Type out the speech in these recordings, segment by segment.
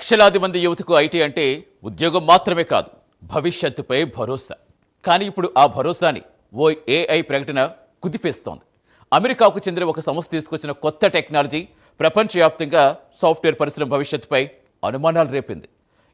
లక్షలాది మంది యువతకు ఐటీ అంటే ఉద్యోగం మాత్రమే కాదు, భవిష్యత్తుపై భరోసా. కానీ ఇప్పుడు ఆ భరోసాని ఓ ఏఐ ప్రకటన కుదిపేస్తోంది. అమెరికాకు చెందిన ఒక సంస్థ తీసుకొచ్చిన కొత్త టెక్నాలజీ ప్రపంచవ్యాప్తంగా సాఫ్ట్వేర్ పరిశ్రమ భవిష్యత్తుపై అనుమానాలు రేపింది.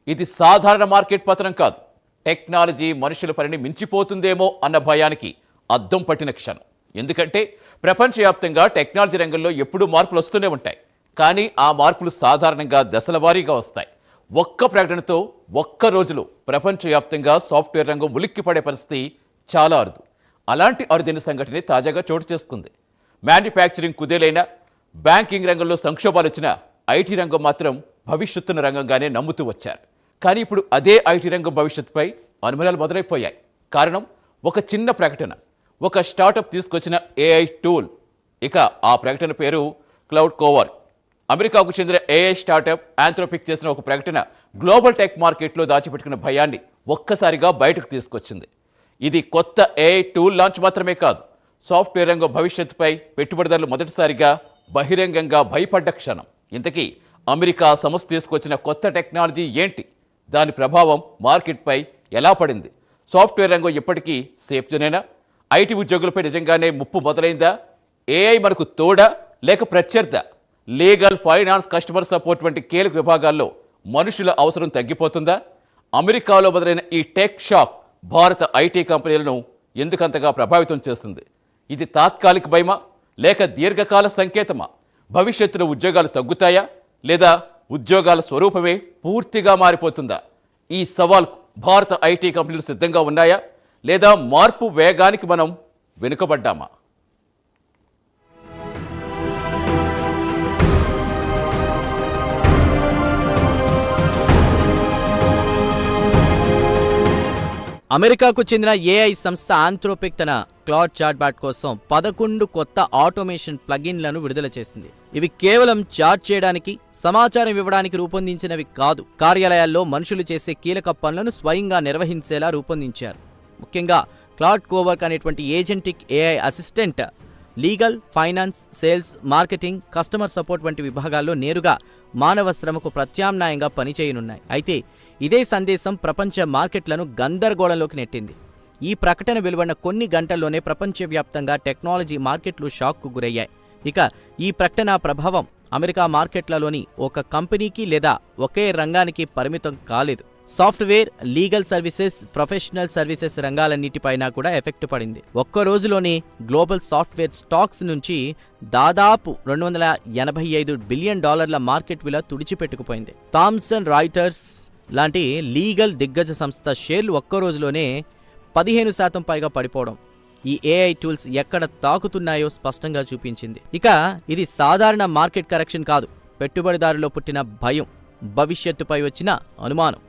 ఇది సాధారణ మార్కెట్ పతనం కాదు, టెక్నాలజీ మనుషుల పనిని మించిపోతుందేమో అన్న భయానికి అద్దం పట్టిన క్షణం. ఎందుకంటే ప్రపంచవ్యాప్తంగా టెక్నాలజీ రంగంలో ఎప్పుడూ మార్పులు వస్తూనే ఉంటాయి. కానీ ఆ మార్పులు సాధారణంగా దశల వారీగా వస్తాయి. ఒక్క ప్రకటనతో ఒక్క రోజులో ప్రపంచవ్యాప్తంగా సాఫ్ట్వేర్ రంగం ఉలిక్కిపడే పరిస్థితి చాలా అరుదు. అలాంటి అరుదైన సంఘటన తాజాగా చోటు చేసుకుంది. మ్యానుఫ్యాక్చరింగ్ కుదేలైనా, బ్యాంకింగ్ రంగంలో సంక్షోభాలు వచ్చినా ఐటీ రంగం మాత్రం భవిష్యత్తున్న రంగంగానే నమ్ముతూ వచ్చారు. కానీ ఇప్పుడు అదే ఐటీ రంగం భవిష్యత్తుపై అనుమానాలు మొదలైపోయాయి. కారణం ఒక చిన్న ప్రకటన, ఒక స్టార్టప్ తీసుకొచ్చిన ఏఐ టూల్. ఇక ఆ ప్రకటన పేరు క్లౌడ్ కోవర్క్. అమెరికాకు చెందిన ఏఐ స్టార్టప్ ఆంథ్రోపిక్ చేసిన ఒక ప్రకటన గ్లోబల్ టెక్ మార్కెట్లో దాచిపెట్టుకున్న భయాన్ని ఒక్కసారిగా బయటకు తీసుకొచ్చింది. ఇది కొత్త ఏఐ టూల్ లాంచ్ మాత్రమే కాదు, సాఫ్ట్వేర్ రంగం భవిష్యత్తుపై పెట్టుబడిదారులు మొదటిసారిగా బహిరంగంగా భయపడ్డ క్షణం. ఇంతకీ అమెరికా సంస్థ తీసుకొచ్చిన కొత్త టెక్నాలజీ ఏంటి? దాని ప్రభావం మార్కెట్పై ఎలా పడింది? సాఫ్ట్వేర్ రంగం ఇప్పటికీ సేఫ్ జోనేనా? ఐటీ ఉద్యోగులపై నిజంగానే ముప్పు మొదలైందా? ఏఐ మనకు తోడా లేక ప్రత్యర్థ? లీగల్, ఫైనాన్స్, కస్టమర్ సపోర్ట్ వంటి కీలక విభాగాల్లో మనుషుల అవసరం తగ్గిపోతుందా? అమెరికాలో మొదలైన ఈ టెక్ షాక్ భారత ఐటీ కంపెనీలను ఎందుకంతగా ప్రభావితం చేస్తుంది? ఇది తాత్కాలిక భయమా లేక దీర్ఘకాల సంకేతమా? భవిష్యత్తులో ఉద్యోగాలు తగ్గుతాయా లేదా ఉద్యోగాల స్వరూపమే పూర్తిగా మారిపోతుందా? ఈ సవాల్కు భారత ఐటీ కంపెనీలు సిద్ధంగా ఉన్నాయా లేదా మార్పు వేగానికి మనం వెనుకబడ్డామా? అమెరికాకు చెందిన ఏఐ సంస్థ ఆంథ్రోపిక్ తన క్లౌడ్ చాట్బాట్ కోసం 11 కొత్త ఆటోమేషన్ ప్లగిన్లను విడుదల చేసింది. ఇవి కేవలం చాట్ చేయడానికి, సమాచారం ఇవ్వడానికి రూపొందించినవి కాదు, కార్యాలయాల్లో మనుషులు చేసే కీలక పనులను స్వయంగా నిర్వహించేలా రూపొందించారు. ముఖ్యంగా క్లౌడ్ కోవర్క్ అనేటువంటి agentic AI assistant legal, finance, sales, marketing, customer support వంటి విభాగాల్లో నేరుగా మానవ శ్రమకు ప్రత్యామ్నాయంగా పనిచేయనున్నాయి. అయితే ఇదే సందేశం ప్రపంచ మార్కెట్లను గందరగోళంలోకి నెట్టింది. ఈ ప్రకటన వెలువడిన కొన్ని గంటల్లోనే ప్రపంచవ్యాప్తంగా టెక్నాలజీ మార్కెట్లు షాక్కు గురయ్యాయి. ఇక ఈ ప్రకటన ప్రభావం అమెరికా మార్కెట్లలోని ఒక కంపెనీకి లేదా ఒకే రంగానికి పరిమితం కాలేదు. Software, legal services, professional services రంగాలన్నిటిపైనా కూడా ఎఫెక్ట్ పడింది. ఒక్క రోజులోనే గ్లోబల్ సాఫ్ట్వేర్ స్టాక్స్ నుంచి దాదాపు $285 బిలియన్ మార్కెట్ విలువ తుడిచిపెట్టుకుపోయింది. థామ్సన్ రాయిటర్స్ లాంటి లీగల్ దిగ్గజ సంస్థ షేర్లు ఒక్క రోజులోనే 15% పైగా పడిపోవడం ఈ ఏఐ టూల్స్ ఎక్కడ తాకుతున్నాయో స్పష్టంగా చూపించింది. ఇక ఇది సాధారణ మార్కెట్ కరెక్షన్ కాదు, పెట్టుబడిదారులో పుట్టిన భయం, భవిష్యత్తుపై వచ్చిన అనుమానం.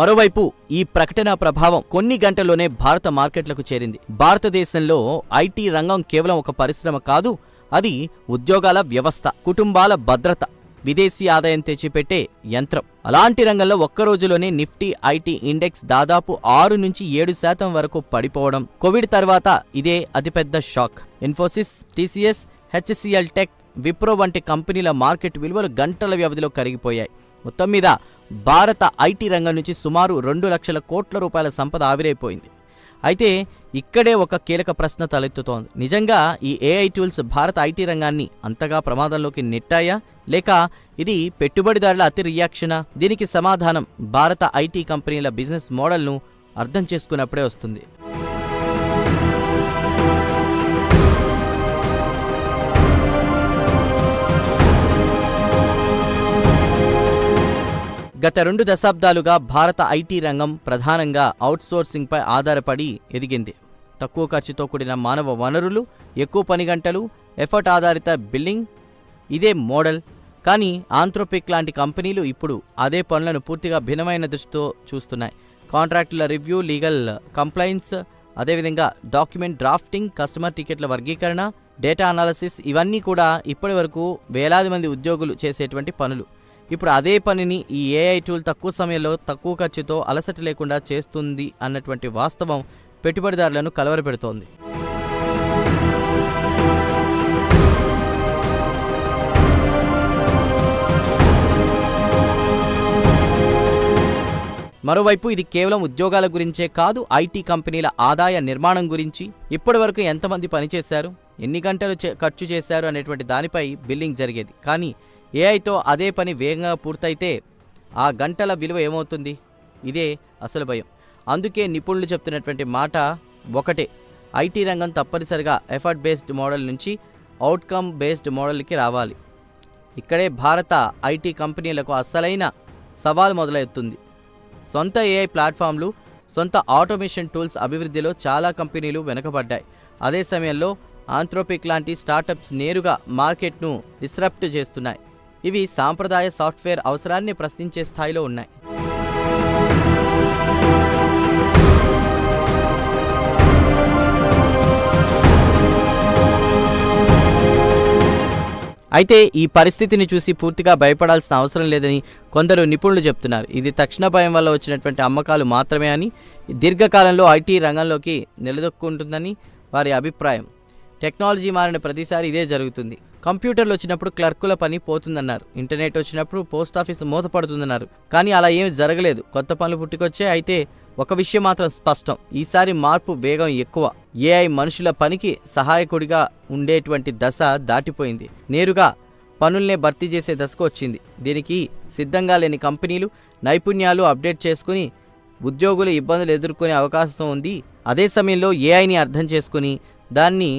మరోవైపు ఈ ప్రకటన ప్రభావం కొన్ని గంటల్లోనే భారత మార్కెట్లకు చేరింది. భారతదేశంలో ఐటీ రంగం కేవలం ఒక పరిశ్రమ కాదు, అది ఉద్యోగాల వ్యవస్థ, కుటుంబాల భద్రత, విదేశీ ఆదాయం తెచ్చిపెట్టే యంత్రం. అలాంటి రంగంలో ఒక్కరోజులోనే నిఫ్టీ ఐటీ ఇండెక్స్ దాదాపు 6-7% వరకు పడిపోవడం కోవిడ్ తర్వాత ఇదే అతిపెద్ద shock. Infosys, TCS, HCl tech, Wipro వంటి కంపెనీల మార్కెట్ విలువలు గంటల వ్యవధిలో కరిగిపోయాయి. మొత్తం మీద భారత ఐటీ రంగం నుంచి సుమారు 2 లక్షల కోట్ల రూపాయల సంపద ఆవిరైపోయింది. అయితే ఇక్కడే ఒక కీలక ప్రశ్న తలెత్తుతోంది. నిజంగా ఈ ఏఐ టూల్స్ భారత ఐటీ రంగాన్ని అంతగా ప్రమాదంలోకి నెట్టాయా లేక ఇది పెట్టుబడిదారుల అతి రియాక్షనా? దీనికి సమాధానం భారత ఐటీ కంపెనీల బిజినెస్ మోడల్ను అర్థం చేసుకున్నప్పుడే వస్తుంది. గత 2 దశాబ్దాలుగా భారత ఐటీ రంగం ప్రధానంగా అవుట్సోర్సింగ్పై ఆధారపడి ఎదిగింది. తక్కువ ఖర్చుతో కూడిన మానవ వనరులు, ఎక్కువ పని గంటలు, ఎఫర్ట్ ఆధారిత బిల్లింగ్ ఇదే మోడల్. కానీ ఆంథ్రోపిక్ లాంటి కంపెనీలు ఇప్పుడు అదే పనులను పూర్తిగా భిన్నమైన దృష్టితో చూస్తున్నాయి. కాంట్రాక్టుల రివ్యూ, లీగల్ కంప్లైంట్స్, అదేవిధంగా డాక్యుమెంట్ డ్రాఫ్టింగ్, కస్టమర్ టికెట్ల వర్గీకరణ, డేటా అనాలిసిస్ ఇవన్నీ కూడా ఇప్పటి వరకు వేలాది మంది ఉద్యోగులు చేసేటువంటి పనులు. ఇప్పుడు అదే పనిని ఈ ఏఐ టూల్ తక్కువ సమయంలో, తక్కువ ఖర్చుతో, అలసట లేకుండా చేస్తుంది అన్నటువంటి వాస్తవం పెట్టుబడిదారులను కలవరపెడుతోంది. మరోవైపు ఇది కేవలం ఉద్యోగాల గురించే కాదు, ఐటీ కంపెనీల ఆదాయ నిర్మాణం గురించి, ఇప్పటివరకు ఎంతమంది పనిచేశారు, ఎన్ని గంటలు ఖర్చు చేశారు అనేటువంటి దానిపై బిల్లింగ్ జరిగేది. కానీ ఏఐతో అదే పని వేగంగా పూర్తయితే ఆ గంటల విలువ ఏమవుతుంది? ఇదే అసలు భయం. అందుకే నిపుణులు చెప్తున్నటువంటి మాట ఒకటే, ఐటీ రంగం తప్పనిసరిగా ఎఫర్ట్ బేస్డ్ మోడల్ నుంచి అవుట్కమ్ బేస్డ్ మోడల్కి రావాలి. ఇక్కడే భారత ఐటీ కంపెనీలకు అసలైన సవాల్ మొదలవుతుంది. సొంత ఏఐ ప్లాట్ఫామ్లు, సొంత ఆటోమేషన్ టూల్స్ అభివృద్ధిలో చాలా కంపెనీలు వెనుకబడ్డాయి. అదే సమయంలో ఆంథ్రోపిక్ లాంటి స్టార్టప్స్ నేరుగా మార్కెట్ను డిస్రప్ట్ చేస్తున్నాయి. ఇవి సాంప్రదాయ సాఫ్ట్వేర్ అవసరాన్ని ప్రశ్నించే స్థాయిలో ఉన్నాయి. అయితే ఈ పరిస్థితిని చూసి పూర్తిగా భయపడాల్సిన అవసరం లేదని కొందరు నిపుణులు చెప్తున్నారు. ఇది తక్షణ భయం వల్ల వచ్చినటువంటి అమ్మకాలు మాత్రమే అని, దీర్ఘకాలంలో ఐటీ రంగంలోకి నిలదొక్కుంటుందని వారి అభిప్రాయం. టెక్నాలజీ మారిన ప్రతిసారి ఇదే జరుగుతుంది. కంప్యూటర్లు వచ్చినప్పుడు క్లర్కుల పని పోతుందన్నారు, ఇంటర్నెట్ వచ్చినప్పుడు పోస్ట్ ఆఫీస్ మూతపడుతుందన్నారు. కానీ అలా ఏమి జరగలేదు, కొత్త పనులు పుట్టుకొచ్చే. అయితే ఒక విషయం మాత్రం స్పష్టం, ఈసారి మార్పు వేగం ఎక్కువ. ఏఐ మనుషుల పనికి సహాయకుడిగా ఉండేటువంటి దశ దాటిపోయింది, నేరుగా పనుల్నే భర్తీ చేసే దశకు వచ్చింది. దీనికి సిద్ధంగా లేని కంపెనీలు నైపుణ్యాలు అప్డేట్ చేసుకుని ఉద్యోగులు ఇబ్బందులు ఎదుర్కొనే అవకాశం ఉంది. అదే సమయంలో ఏఐని అర్థం చేసుకుని దాన్ని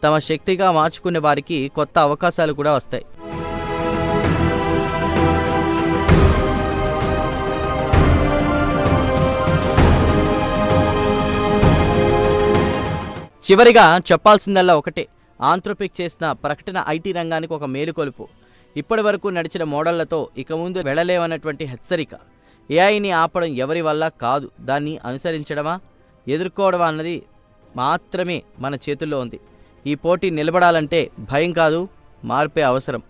తమ శక్తిగా మార్చుకునే వారికి కొత్త అవకాశాలు కూడా వస్తాయి. చివరిగా చెప్పాల్సిందల్లా ఒకటే, ఆంథ్రోపిక్ చేసిన ప్రకటన ఐటీ రంగానికి ఒక మేలుకొలుపు. ఇప్పటి వరకు నడిచిన మోడళ్లతో ఇక ముందు వెళ్ళలేవన్నటువంటి హెచ్చరిక. ఏఐని ఆపడం ఎవరి వల్ల కాదు, దాన్ని అనుసరించడమా ఎదుర్కోవడమా అన్నది మాత్రమే మన చేతుల్లో ఉంది. ఈ పోటీ నిలబడాలంటే భయం కాదు, మార్పే అవసరం.